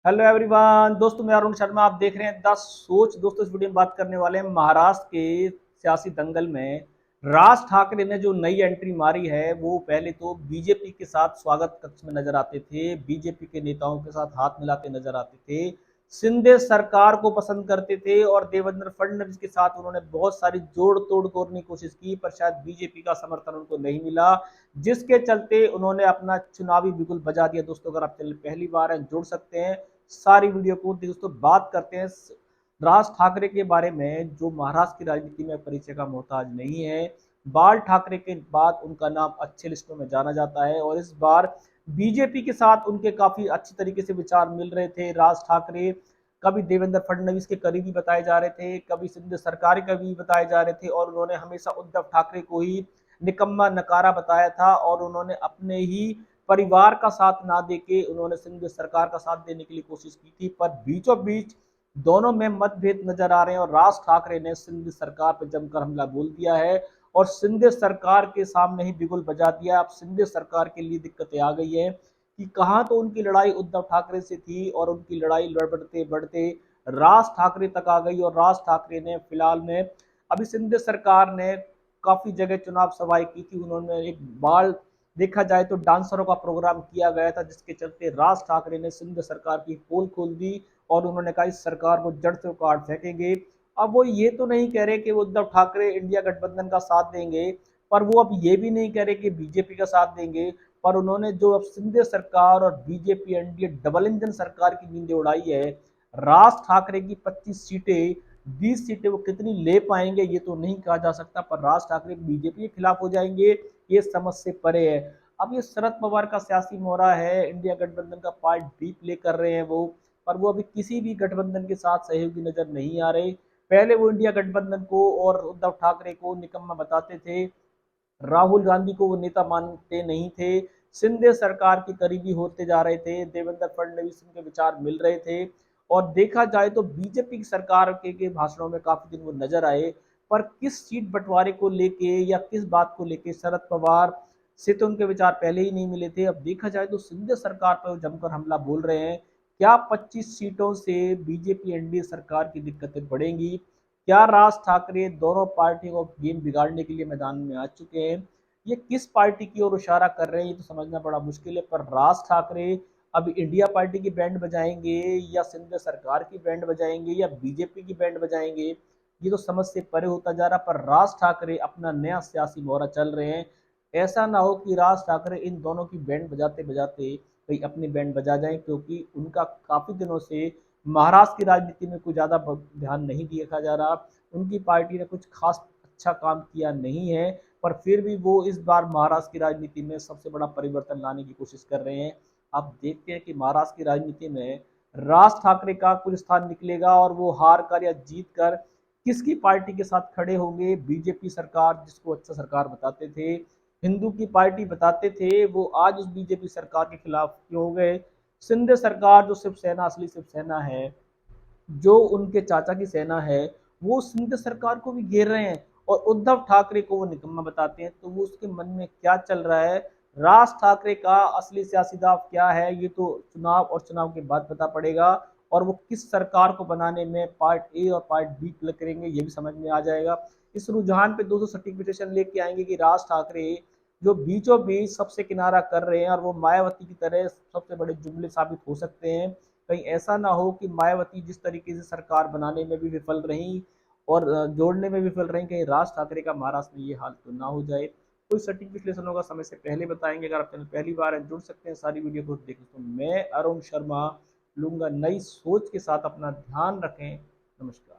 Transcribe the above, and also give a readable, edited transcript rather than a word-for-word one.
Hello everyone, दोस्तों मैं अरुण शर्मा। आप देख रहे हैं द सोच। दोस्तों इस वीडियो में बात करने वाले हैं महाराष्ट्र के सियासी दंगल में राज ठाकरे ने जो नई एंट्री मारी है। वो पहले तो बीजेपी के साथ स्वागत कक्ष में नजर आते थे, बीजेपी के नेताओं के साथ हाथ मिलाते नजर आते थे, शिंदे सरकार को पसंद करते थे और देवेंद्र फडणवीस के साथ उन्होंने बहुत सारी जोड़ तोड़ करने की कोशिश की, पर शायद बीजेपी का समर्थन उनको नहीं मिला, जिसके चलते उन्होंने अपना चुनावी बिगुल बजा दिया। दोस्तों अगर आप चैनल पहली बार हैं जुड़ सकते हैं, सारी वीडियो को दोस्तों बात करते हैं राज ठाकरे के बारे में, जो महाराष्ट्र की राजनीति में परिचय का मोहताज नहीं है। बाल ठाकरे के बाद उनका नाम अच्छे लिस्टों में जाना जाता है और इस बार बीजेपी के साथ उनके काफी अच्छी तरीके से विचार मिल रहे थे। राज ठाकरे कभी देवेंद्र फडणवीस के करीबी बताए जा रहे थे, कभी सिंध सरकार के करीबी बताए जा रहे थे और उन्होंने हमेशा उद्धव ठाकरे को ही निकम्मा नकारा बताया था और उन्होंने अपने ही परिवार का साथ ना देके उन्होंने सिंध सरकार का साथ देने के लिए कोशिश की थी। पर बीचों बीच दोनों में मतभेद नजर आ रहे हैं और राज ठाकरे ने सिंध सरकार पर जमकर हमला बोल दिया है और सिंध सरकार के सामने ही बिगुल बजा दिया। अब सिंध सरकार के लिए दिक्कतें आ गई है कि कहां तो उनकी लड़ाई उद्धव ठाकरे से थी और उनकी लड़ाई बढ़ते बढ़ते राज ठाकरे तक आ गई और राज ठाकरे ने फिलहाल में अभी सिंध सरकार ने काफी जगह चुनाव सभाएं की थी। उन्होंने एक बाल देखा जाए तो डांसरों का प्रोग्राम किया गया था, जिसके चलते राज ठाकरे ने सिंध सरकार की पोल खोल दी और उन्होंने कहा इस सरकार को जड़ से काट फेंकेंगे। अब वो ये तो नहीं कह रहे कि वो उद्धव ठाकरे इंडिया गठबंधन का साथ देंगे, पर वो अब ये भी नहीं कह रहे कि बीजेपी का साथ देंगे। पर उन्होंने जो अब सिंध सरकार और बीजेपी एनडीए डबल इंजन सरकार की नींदें उड़ाई है। राज ठाकरे की 25 सीटें, 20 सीटें वो कितनी ले पाएंगे ये तो नहीं कहा जा सकता, पर राज ठाकरे बीजेपी के खिलाफ हो जाएंगे ये समझ से परे है। अब ये शरद पवार का सियासी मोहरा है, इंडिया गठबंधन का पार्ट बी प्ले कर रहे हैं वो, पर वो अभी किसी भी गठबंधन के साथ सहयोगी नजर नहीं आ रहे। पहले वो इंडिया गठबंधन को और उद्धव ठाकरे को निकम्मा बताते थे, राहुल गांधी को वो नेता मानते नहीं थे, शिंदे सरकार के करीबी होते जा रहे थे, देवेंद्र फडणवीस के विचार मिल रहे थे और देखा जाए तो बीजेपी की सरकार के भाषणों में काफी दिन वो नजर आए। पर किस सीट बंटवारे को लेके या किस बात को लेके शरद पवार से तो उनके विचार पहले ही नहीं मिले थे। अब देखा जाए तो शिंदे सरकार पर जमकर हमला बोल रहे हैं। क्या 25 सीटों से बीजेपी एनडीए सरकार की दिक्कतें बढ़ेंगी? क्या राज ठाकरे दोनों पार्टियों को गेम बिगाड़ने के लिए मैदान में आ चुके हैं? ये किस पार्टी की ओर इशारा कर रहे हैं ये तो समझना बड़ा मुश्किल है। पर राज ठाकरे अब इंडिया पार्टी की बैंड बजाएंगे या सिंध सरकार की बैंड बजाएंगे या बीजेपी की बैंड बजाएंगे, ये तो समझ से परे होता जा रहा। पर राज ठाकरे अपना नया सियासी मोहरा चल रहे हैं। ऐसा ना हो कि राज ठाकरे इन दोनों की बैंड बजाते बजाते कहीं अपनी बैंड बजा जाए, क्योंकि उनका काफी दिनों से महाराष्ट्र की राजनीति में कोई ज्यादा ध्यान नहीं देखा जा रहा। उनकी पार्टी ने कुछ खास अच्छा काम किया नहीं है, पर फिर भी वो इस बार महाराष्ट्र की राजनीति में सबसे बड़ा परिवर्तन लाने की कोशिश कर रहे हैं। आप देखते हैं कि महाराष्ट्र की राजनीति में राज ठाकरे का कुछ स्थान निकलेगा और वो हार कर या जीत कर किसकी पार्टी के साथ खड़े होंगे। बीजेपी सरकार जिसको अच्छा सरकार बताते थे, हिंदू की पार्टी बताते थे, वो आज उस बीजेपी सरकार के खिलाफ क्यों हो गए? सिंध सरकार जो शिवसेना असली शिवसेना है, जो उनके चाचा की सेना है, वो सिंध सरकार को भी घेर रहे हैं और उद्धव ठाकरे को वो निकम्मा बताते हैं। तो वो उसके मन में क्या चल रहा है, राज ठाकरे का असली सियासी दाव क्या है, ये तो चुनाव और चुनाव के बाद पता पड़ेगा। और वो किस सरकार को बनाने में पार्ट ए और पार्ट बी प्ले करेंगे ये भी समझ में आ जाएगा। इस रुझान पे दोस्तों सटीक विश्लेषण लेके आएंगे कि राज ठाकरे जो बीचों बीच सबसे किनारा कर रहे हैं और वो मायावती की तरह सबसे बड़े जुमले साबित हो सकते हैं। कहीं ऐसा ना हो कि मायावती जिस तरीके से सरकार बनाने में भी विफल रही और जोड़ने में विफल रही, कहीं राज ठाकरे का महाराष्ट्र में ये हाल तो ना हो जाए। कोई सटीक विश्लेषण होगा समय से पहले बताएंगे। अगर आप चैनल पहली बार है जुड़ सकते हैं, सारी वीडियो को देखें। तो मैं अरुण शर्मा लूंगा नई सोच के साथ, अपना ध्यान रखें। नमस्कार।